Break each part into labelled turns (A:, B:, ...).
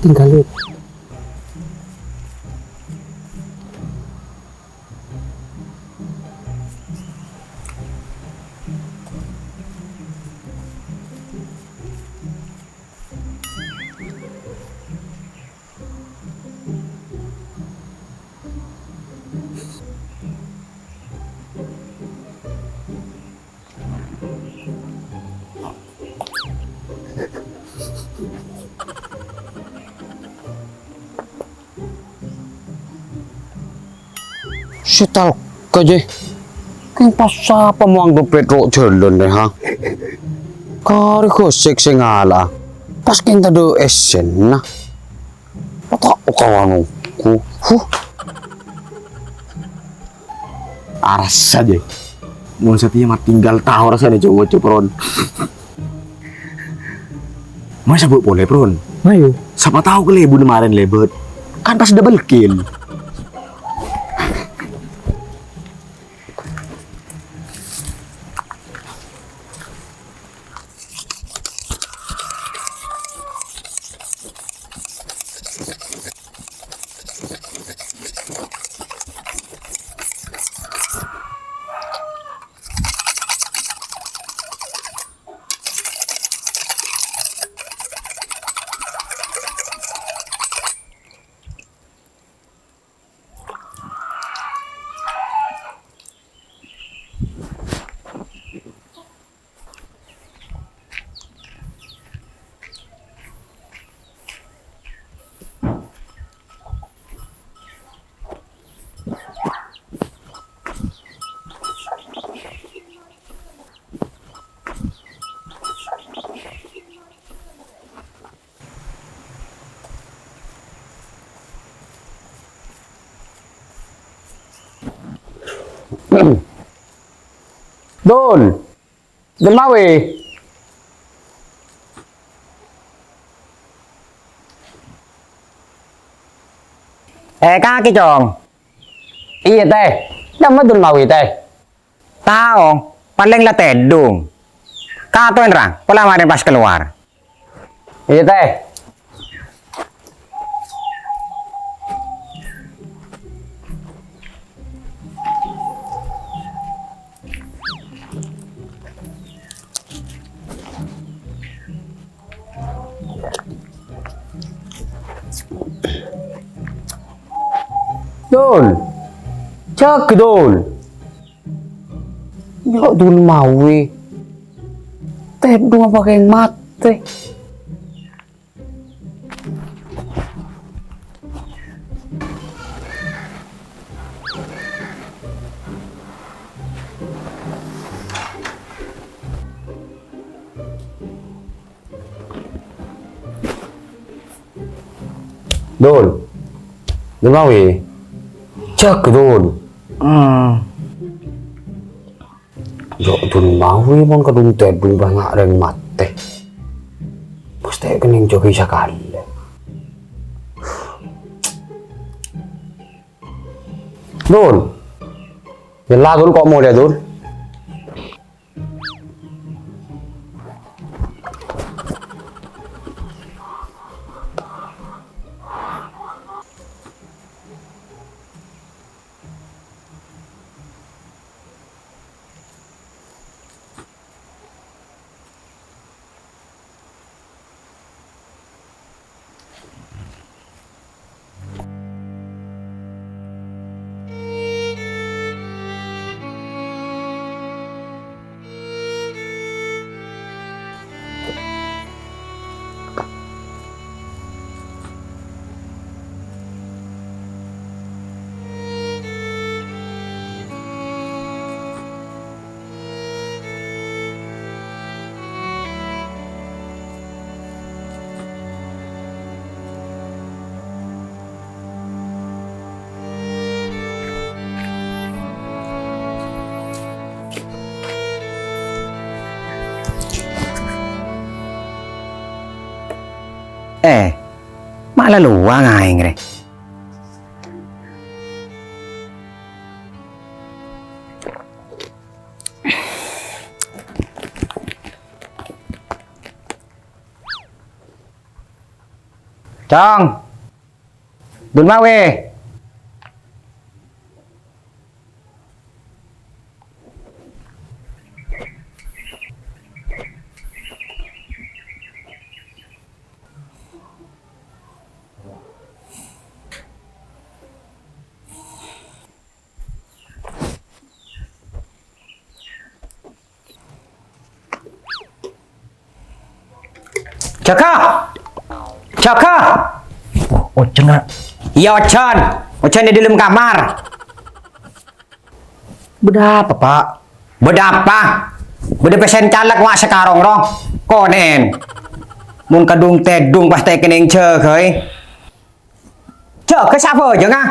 A: tinggal lihat. Sital kaje. Keng pas apa mo ang Pedro jalan deh ha. Kari khosek sing ala. Pas kita do esen nah. Patak kawanku.
B: Aras saja. Mun setia mah tinggal tahu rasanya coba cepron. Masa bu boleh pron?
A: Ayo.
B: Siapa tahu kelebu kemarin lebet. Kan pas double kill.
A: Dul. Delmawi. Kaki chong. Iya teh. Nama Delmawi teh. Tahu, paling lah tedung. Katoin rang, pola kemarin pas keluar. Iya teh. Dul. Cek dul. Yo dul mawi. Tedung apa kayak mati. Dul. Dul mawi. Cek dul. Yo dul mawi mong kadung tedung banyak reng mate. Pasti kening jogi sakali. Dul. Yalla dul kok mau dia dul. Malah luang aing re. Chong, dun mau weh. Jaka, Jaka.
B: Ocen nak.
A: Iya Ocon, Ocon di dalam kamar.
B: Beda apa pak?
A: Beda apa? Beda pesen caleg wak sekarang roh. Konen. Mun kadung tedung pasti kening ce koi. Ce ke siapa aja ngah?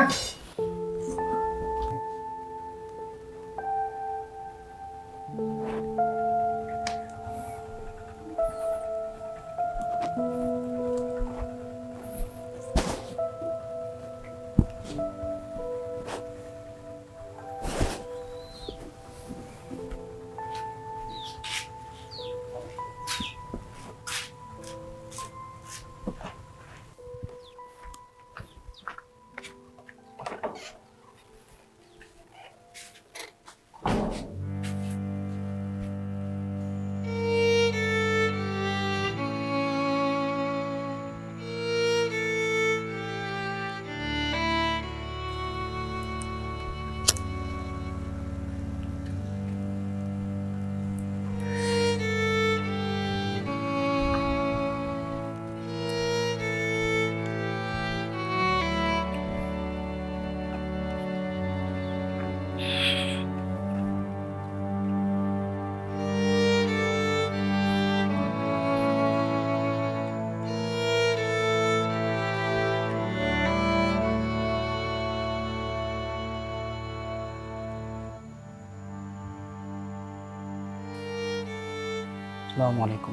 B: Assalamualaikum.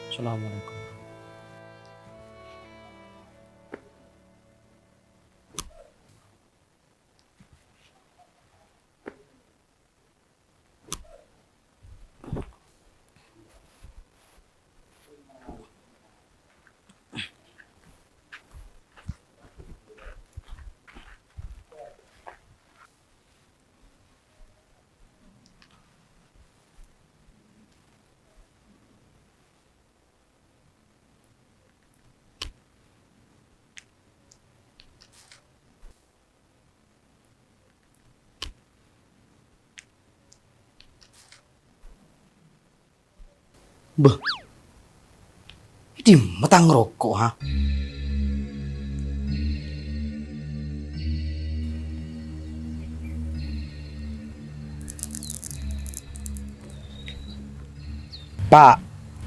B: Assalamualaikum. Beh, ini matang rokok ha? Pak,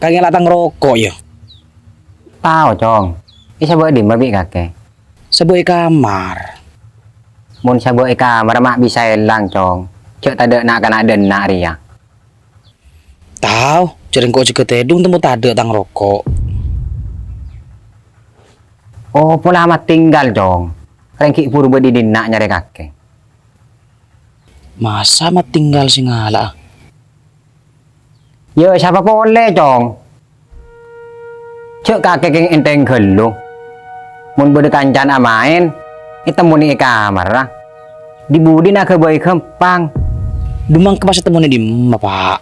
B: kagak latang rokok ya?
A: Tao Chong. Isa bữa điểm mà bị kakek.
B: Sebuah kamar.
A: Mun sa bữa kamar mak bisa lang Chong. Cek tade nak kana den nak ria.
B: Tahu, jaring kok juga tedung temu tade tang rokok.
A: Oh, pula amat tinggal Chong. Rengki purba di nak nyari kakek.
B: Masa mat tinggal sing ngala?
A: Ya siapa boleh Chong. Cek kakek yang enteng gelu. Mun bede kancan amain, itu muni kamar lah. Di budi nak kebaik kempang.
B: Demang ke masa temunya di mana, Pak?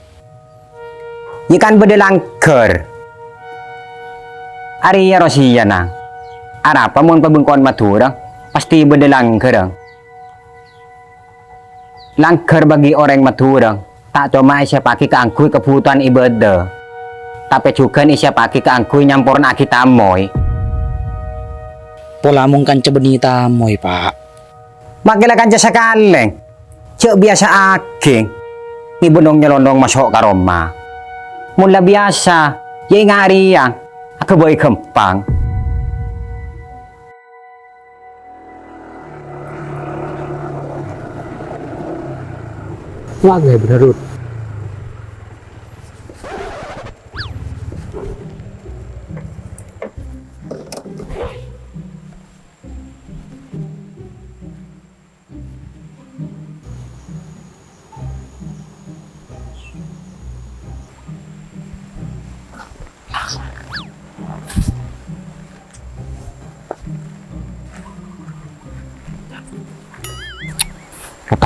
A: Ikan bede langker. Ari ya Rosia nang. Arapa mun pabengkon maturang, pasti bede langker. Langker bagi orang maturang. Tak cuma isya pakai keangkui kebutuhan ibadah. Tapi juga isya pakai keangkui nyampuran kita moy.
B: Pola mung kan cebenita moy, Pak.
A: Makila kan jasa kaleng. Cek biasa aking. Ibunong nyelondong masuk ke Roma. Mula biasa. Ya ngari yang. Aku boleh kempang.
B: Wah, gak bener, Rut.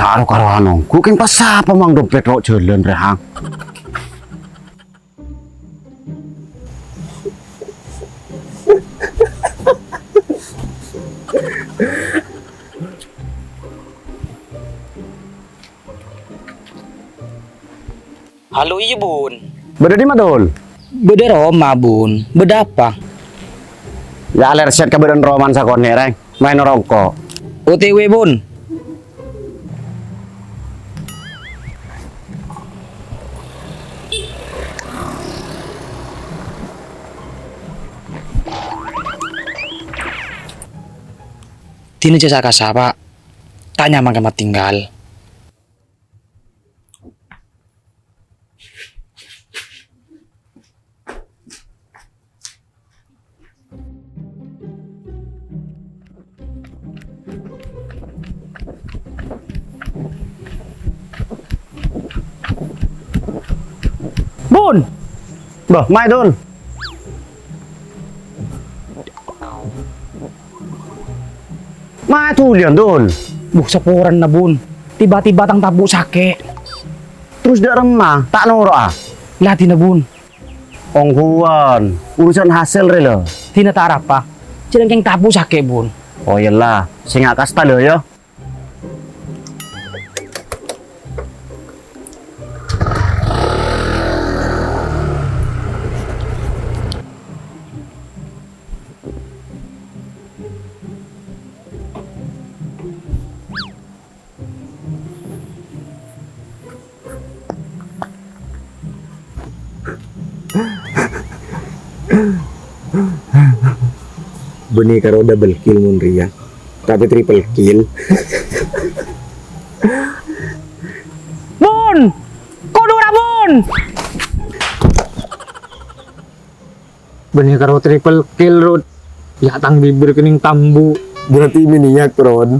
A: tak karo anongku keng pas apa mang dompet ro jalan rehang.
C: Halo iya bun,
A: Beda di madol.
C: beda Roma bun, beda apa?
A: Ya alerset kabaran roman sakone reng. Main rokok.
C: OTW bun. Tino jasa kasapa, tanya mangkamat tinggal. Bun,
A: Bah, mai dul. Mai tu lian dul.
C: buh seporan na bun. Tiba-tiba tang tabu sake.
A: Terus dak remah, tak noro ah.
C: Lati na bun,
A: Ongguan, urusan hasil re lo.
C: tina tarap pa. Jangan keng tabu sake bun.
A: Oh iyalah, sing kasta lo ya.
B: Beni karo double kill mun Ria. Tapi triple kill.
C: Bun, kudu na bun.
D: Benih karo triple kill road. Ya tang bibir kening tambu.
B: Berarti miniak, Ron.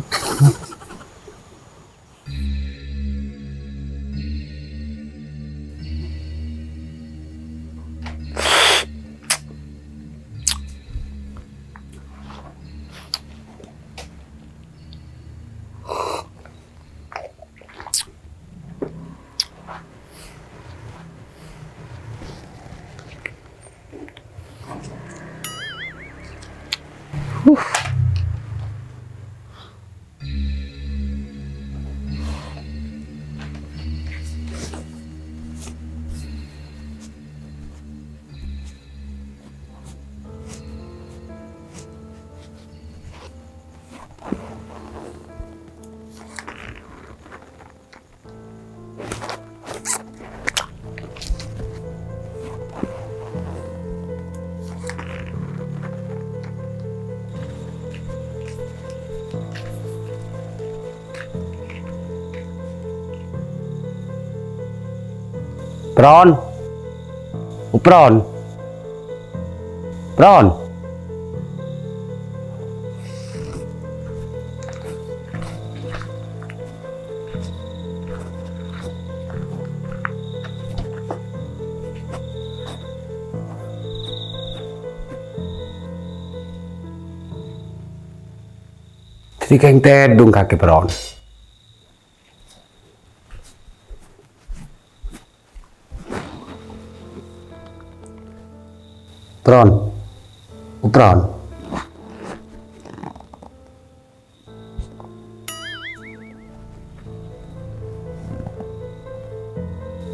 A: Pron. Pron. Pron. Jadi keng tedung kaki Pron. Pron. Pron.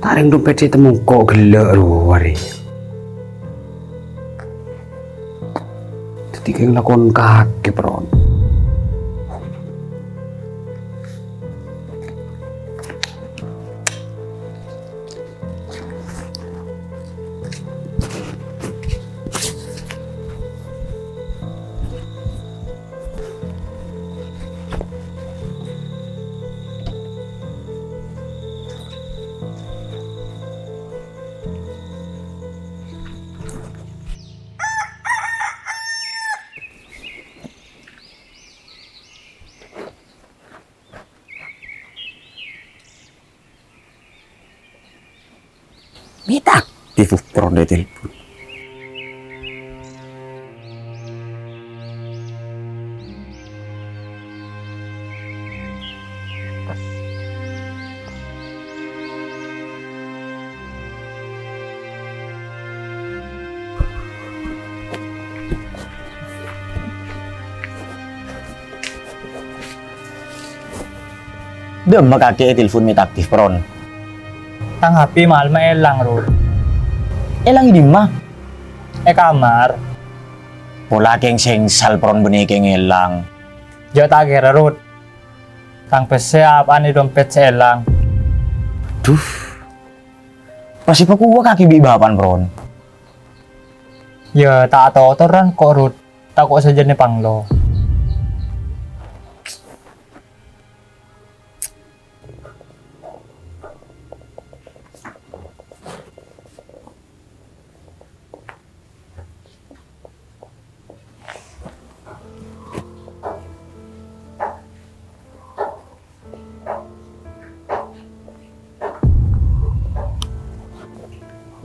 A: Taring dompet si temu kok gelek ruwari. Jadi keng lakon kaki Pron.
B: Mita aktif Ron deh telepon. Dem makake telepon mit aktif pron.
D: Tang HP mahal ma elang Rod.
B: Elang di mah.
D: Kamar.
B: Pula keng sengsal pron beni keng elang.
D: Jo tak kira Rod. Tang PC apaan di dompet seelang.
B: Duh. Pasti pa kuwa kaki bi bapan pron.
D: Ya tak tahu toran kok Rod. Tak kok saja nih panglo.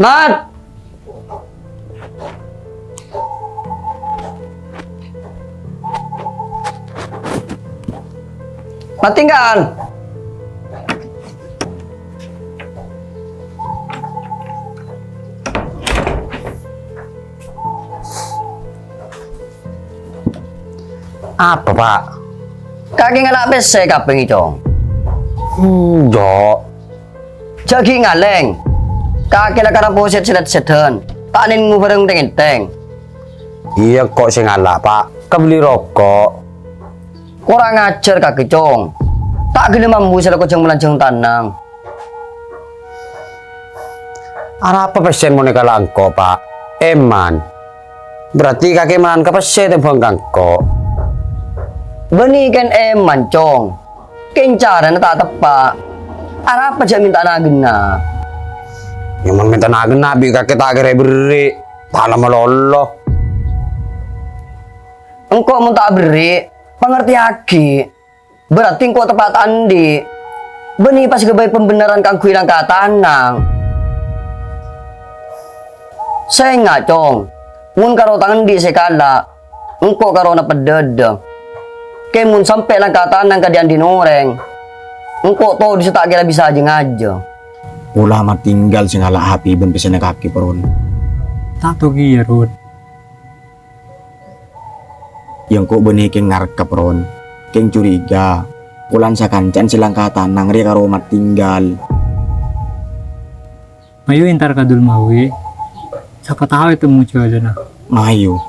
A: Mat! Mat tinggal. Apa pak? Kaki ngalak PC kaping itu. Jo. Jagi ngaleng. Kaki lah karena poset sedet-seden. Tak ning bareng teng-teng. Iya kok sing ngalak pak. Kebeli rokok. Kurang ajar kaki cong. Tak gila mambu selalu kocong melanjang tanang. Arah apa pesen mau nikah langko pak? Eman. Berarti kaki melan ke pesen tembang kangko. Beni kan eman cong. Kencaran tak tepak. Arah apa jak minta nagena? Yang minta nagena bi kaki tak kira beri. Tak lama lolo. Engkau mau tak beri. Pengerti aki. Berarti engkau tepat andi. Beni pas kebaik pembenaran kang kuilang ke tanang. Saya nggak cong. Mun karo tangan di sekala. Engkau karo na pedede. Kemun sampai lang ke tanang ka dian dinoreng. Engkau tau di tak kira bisa aja ngaja.
B: Pula mah tinggal sing ala HP ben pesen kaki pron.
D: Tak tuh ya Rod.
B: Yang kok beni keng ngarep pron. Keng curiga. Pulan sakancan silang ka tanang ri karo mat tinggal.
D: Mayu entar kadul mawi. Siapa tahu itu muncul aja nah.
B: Mayu.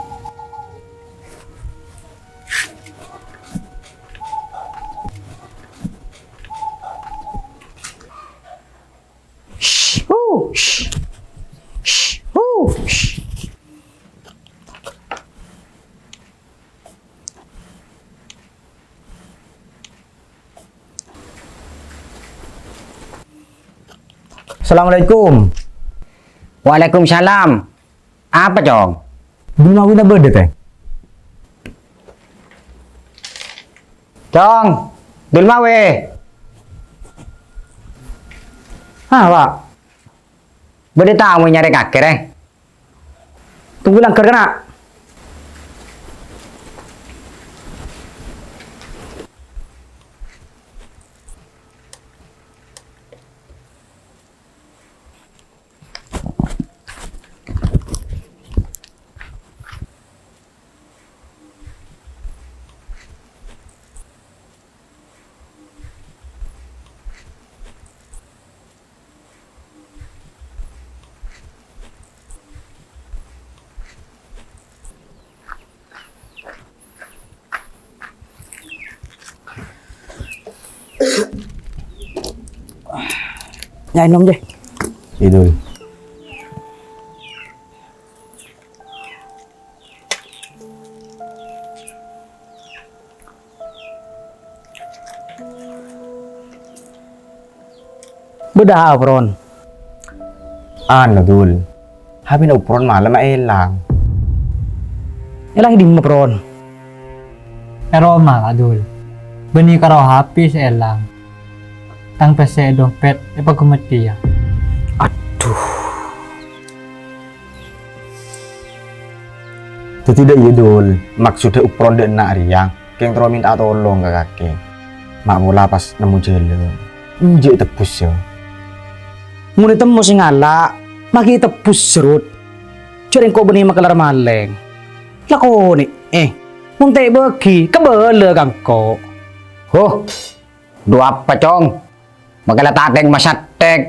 A: Assalamualaikum. Waalaikumsalam. Apa cong?
B: Belum mau na berde teh.
A: Cong, dulmawe. Ah pak. Berde tamu nyari kakek eh. Tunggu langker kena. Nyai nom deh.
B: Idul.
C: Bedah pron.
B: Ano dul. Habi na upron malam elang.
C: Elang di pron.
D: Pero kadul. Beni karo HP seelang. Tang PC dompet ipagkumati ya.
B: Itu tidak iya dul. Maksudnya upron dek nak riang. Keng terus minta tolong ke kakek. Mak mula pas nemu jalan. Ujek tebus ya.
C: Muni temu sing ala, maki tebus serut. Jering kok benih makalar maleng. Lakoni, muntai bagi kebele kangko.
A: Oh,
E: Dua apa cong? Magalatateng masyatek.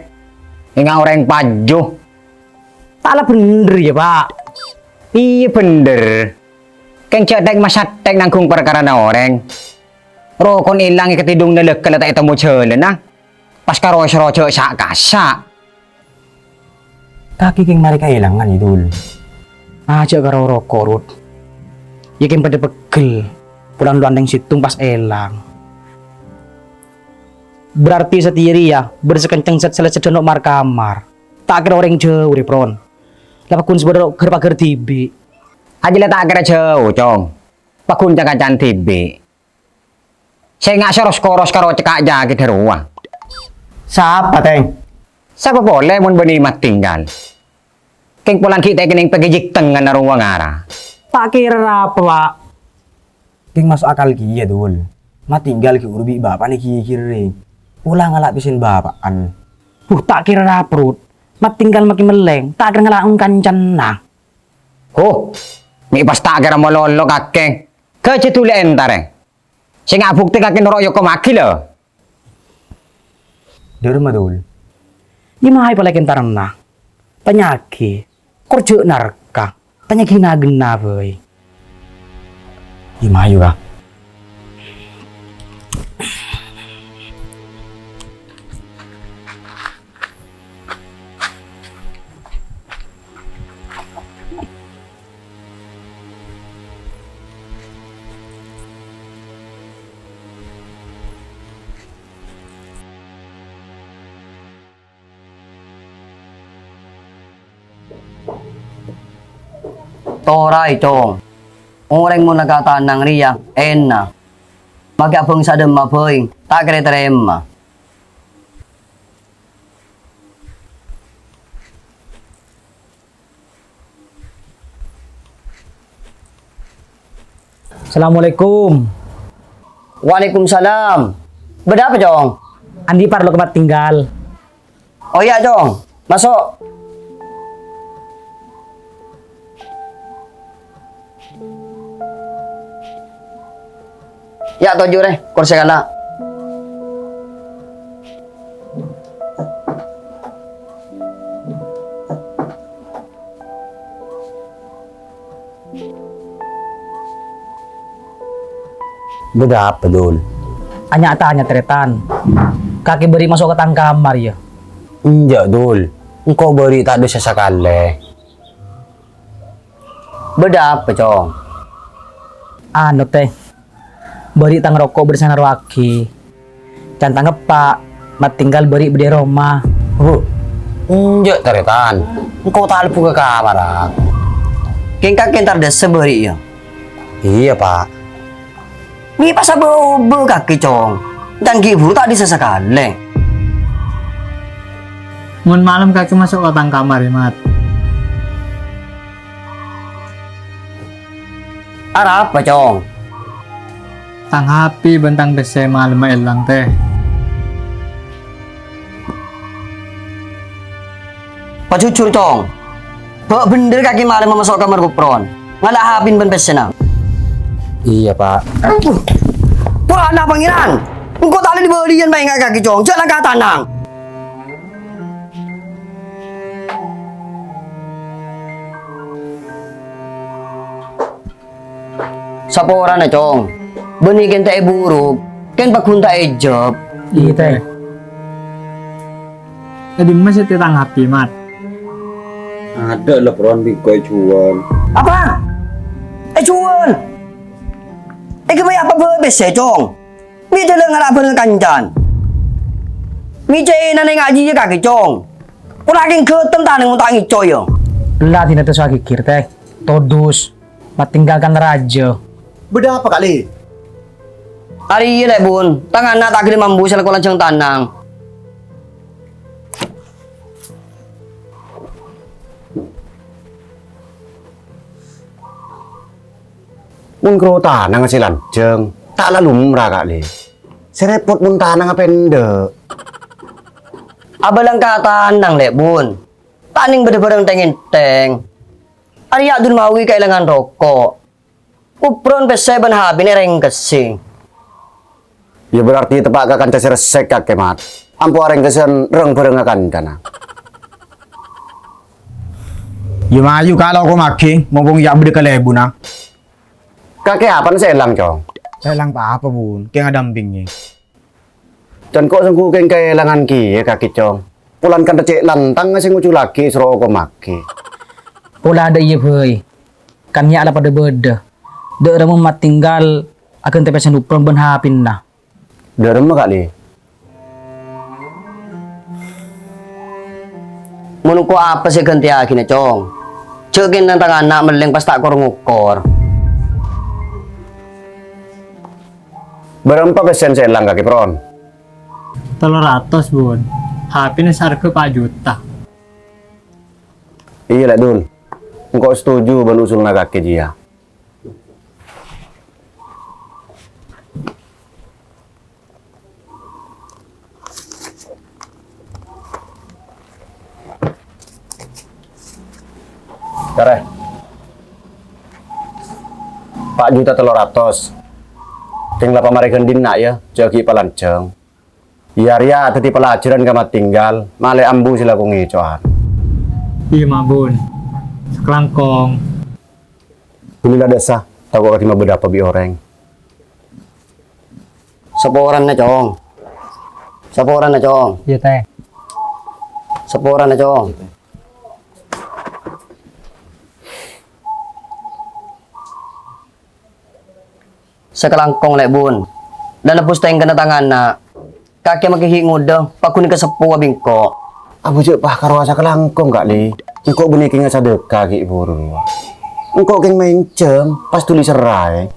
E: Inga orang paju.
C: Taklah bener ya pak.
E: Iya bener. Keng cetek masyatek nangkung perkara na orang. Rokon ilang ikatidung na lekal at itamu chele na. Pas karos-rocho sa kasa.
B: Kaki king mari kailangan idul.
C: Aja karo rokok Rut. Yakin pada pegel. Pulang luandeng situng pas elang. Berarti setiri ya bersekencang set selesai donok markamar. Tak kira orang jauh repron. Lapakun sebenarnya gerpager tibi.
E: Aja lah tak kira jauh cong. Pakun jaga cantibi. Saya nggak soros koros karo cekak jagi teruang.
B: Siapa teng?
E: Siapa boleh mun benimat tinggal. Keng pulang kita kening pagijik tengah na ruang ara.
C: Tak kira apa pak.
B: King masuk akal kia dul. Matinggal ki urbi bapak ni kiri. Ulang ngalapisin bapaan.
C: Tak kira apa Rut. Mat tinggal makin meleng. Tak kira ngalaung kancan nah.
E: Oh, may pas tak kira mololo kakeng. Kecetuli entare. Saya nggak bukti kakeng noroyo ko makil oh.
B: Derma dul.
C: Di mahal pala kentaran na. Penyakit. Kerja narka. Penyakit nagena boy.
B: Imayu ka.
F: Toray cong. Orang mo nagatanang riya, na. Mag-apong sa dama boy, tak kere terema.
C: Assalamualaikum.
F: Waalaikumsalam. Beda apa cong?
C: Andi parlo kemat tinggal.
F: Oh iya cong, masuk. Ya tujuh deh, kursi kala.
B: Beda apa dul?
C: Anya tanya teretan. Kaki beri masuk ke tang kamar ya.
B: Enggak dul. Engkau beri tak ada sesakale.
F: Beda apa cong?
C: Anu teh. Beri tang rokok bersama waki. Cantang ngepak. Mat tinggal beri bedi Roma.
B: Enggak taretan. Engkau tak lupa ke kamar ah.
F: Kengkak kentar desa beri ya.
B: Iya pak.
F: Ni pasal bobo kaki cong. Dan gibu tak disesakale.
D: Mun malam kaki masuk ke tang kamar ya mat.
F: Arah apa cong?
D: Tang happy bentang desa malam elang teh.
F: Pak jujur cong. Bawa bener kaki malam masuk kamar kupron. Ngalah habin ben pesena.
B: Iya pak.
F: Wah anak pangeran. Engkau tak ada diberian main kaki cong. Jangan kata tanang. Sapa orang na cong? Benikin tayo buruk. Ken pagkunta ay job.
C: Iya teh.
D: Jadi masih titang happy mat.
A: Ada lah peron bikoy cuan.
F: Apa? Cuan. Kemay apa berbes ya cong? Mi jalan ngarap dengan kancan. Mi jay na ngaji ya kaki cong. Ulaking ketem taneng untuk angin coy yo.
C: Lah tina tuh kikir teh. Todus. Mat tinggalkan raja.
B: Beda apa kali?
F: Hari iya deh bun. Tangan nak tak kira mambu selaku lancang tanang.
B: Mun kro tanang si lanceng. Tak lalu lumrah kali. Serepot mun tanang apa ende.
F: Abalang katanang lek bun. Taning berde-berde teng-teng. Ari adun mawi kailangan rokok. Upron pe 7 habi ni reng kesing.
A: Ya berarti tepak kakan resek kakek mat. Ampu areng kesen reng bareng akan kana.
B: Ya mayu kalau aku makin ngomong ya beri kelebu na.
A: Kakek apa saya elang cong?
B: Saya lang pa apa bun, kayak ngadampingnya.
A: Dan kok sengku keng kelangan ki ya kakek cong. Pulan kan recek lantang ngasih ngucu lagi suruh aku maki.
C: Pola ada iya boy. Kan ya ala pada beda. Dek remu mat tinggal akan tepesan upron ben hapin nah.
A: Derem kali.
F: Menunggu apa sih ganti akhirnya cong? Cekin tentang anak meleng pas tak korong ukor.
A: Berapa persen saya elang kakek pron?
D: 300 bun. HP ini harga 4 juta.
A: Iya lah dul. Engkau setuju ben usul kakek dia. Kare. 4 juta 300. Tinggal pamarikan dina ya, jagi palanceng. Ya ria tadi pelajaran kamat tinggal, male ambu silaku ngicoan.
D: Iya mah bun. Sekelangkong.
A: Ini desa, tahu kau terima berapa bi orang.
F: Seporan na cong. Seporan na cong.
D: Iya teh.
F: Seporan na cong. Sekelangkong lek bun. Dan napus tayong kenatangan na kakek makihingod daw. Pakunin ka sa puwa bingko.
A: Abu cek pah karwasa kelangkong gak li. Engkau benih kinga sadeka ki buru. Engkau keng main jam pas tulis serai.